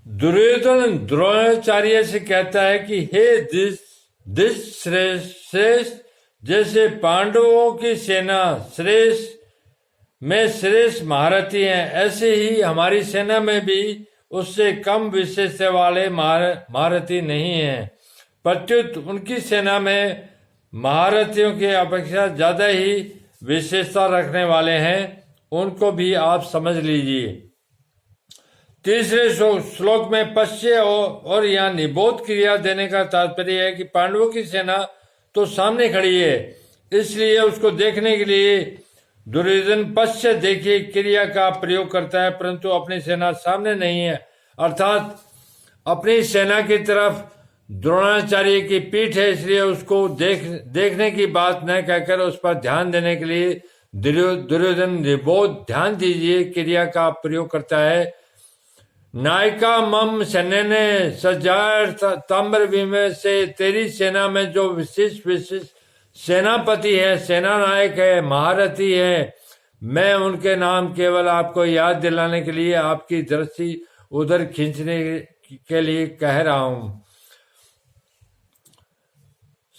दुर्योधन द्रोणाचार्य से कहता है कि हे दिस श्रेष्ठ, जैसे पांडवों की सेना श्रेष्ठ में श्रेष्ठ महारथी हैं, ऐसे ही हमारी सेना में भी उससे कम विशेषता वाले महारथी नहीं हैं। प्रत्युत उनकी सेना में महारथियों की अपेक्षा ज्यादा ही विशेषता रखने वाले हैं, उनको भी आप समझ लीजिए। तीसरे श्लोक में पश्य और यहाँ निबोध क्रिया देने का तात्पर्य है कि पांडवों की सेना तो सामने खड़ी है, इसलिए उसको देखने के लिए दुर्योधन पश्य देखिए क्रिया का प्रयोग करता है, परंतु अपनी सेना सामने नहीं है, अर्थात अपनी सेना की तरफ द्रोणाचार्य की पीठ है, इसलिए उसको देखने की बात न कहकर उस पर ध्यान देने के लिए दुर्योधन निबोध ध्यान दीजिए क्रिया का प्रयोग करता है। नायिका मम सैन्य सजार ताम्र विमय से, तेरी सेना में जो विशिष्ट सेनापति है, सेना नायक है, महारथी है, मैं उनके नाम केवल आपको याद दिलाने के लिए आपकी दृष्टि उधर खींचने के लिए कह रहा हूं।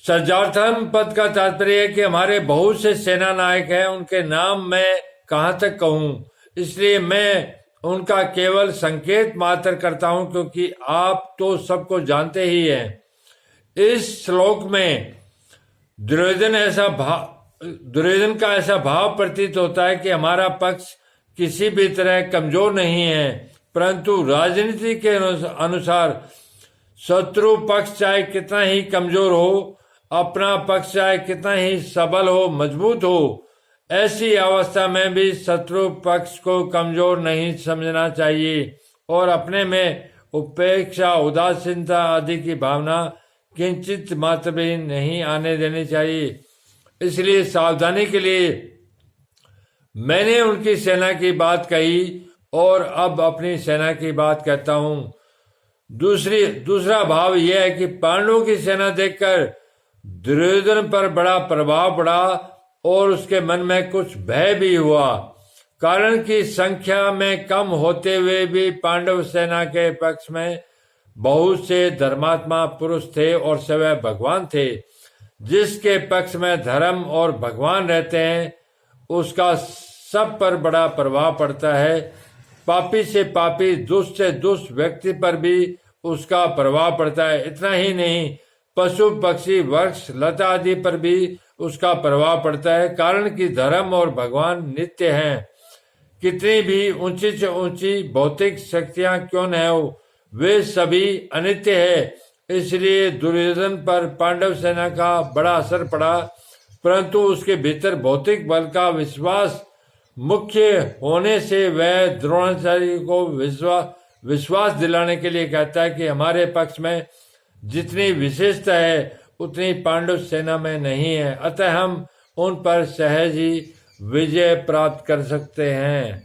सजार्थम पद का तात्पर्य है कि हमारे बहुत से सेना नायक हैं, उनके नाम मैं कहां तक कहूं, इसलिए मैं उनका केवल संकेत मात्र करता हूं, क्योंकि आप तो सबको जानते ही हैं। इस श्लोक में दुर्योधन का ऐसा भाव प्रतीत होता है कि हमारा पक्ष किसी भी तरह कमजोर नहीं है, परंतु राजनीति के अनुसार शत्रु पक्ष चाहे कितना ही कमजोर हो, अपना पक्ष चाहे कितना ही सबल हो, मजबूत हो, ऐसी अवस्था में भी शत्रु पक्ष को कमजोर नहीं समझना चाहिए और अपने में उपेक्षा, उदासीनता आदि की भावना किंचित मात्र भी नहीं आने देनी चाहिए। इसलिए सावधानी के लिए मैंने उनकी सेना की बात कही और अब अपनी सेना की बात कहता हूं। दूसरा भाव यह है कि पांडवों की सेना देखकर दुर्योधन पर बड़ा प्रभाव पड़ा और उसके मन में कुछ भय भी हुआ, कारण कि संख्या में कम होते हुए भी पांडव सेना के पक्ष में बहुत से धर्मात्मा पुरुष थे और सवै भगवान थे। जिसके पक्ष में धर्म और भगवान रहते हैं उसका सब पर बड़ा प्रभाव पड़ता है। पापी से पापी, दुष्ट से दुष्ट व्यक्ति पर भी उसका प्रभाव पड़ता है। इतना ही नहीं, पशु पक्षी वृक्ष लता आदि पर भी उसका प्रभाव पड़ता है, कारण कि धर्म और भगवान नित्य हैं। कितनी भी ऊंची से ऊंची भौतिक शक्तियां क्यों न हो, वे सभी अनित्य है। इसलिए दुर्योधन पर पांडव सेना का बड़ा असर पड़ा, परंतु उसके भीतर भौतिक बल का विश्वास मुख्य होने से वह द्रोणाचार्य को विश्वास दिलाने के लिए कहता है कि हमारे पक्ष में जितनी विशेषता है उतनी पांडव सेना में नहीं है, अतः हम उन पर सहज ही विजय प्राप्त कर सकते हैं।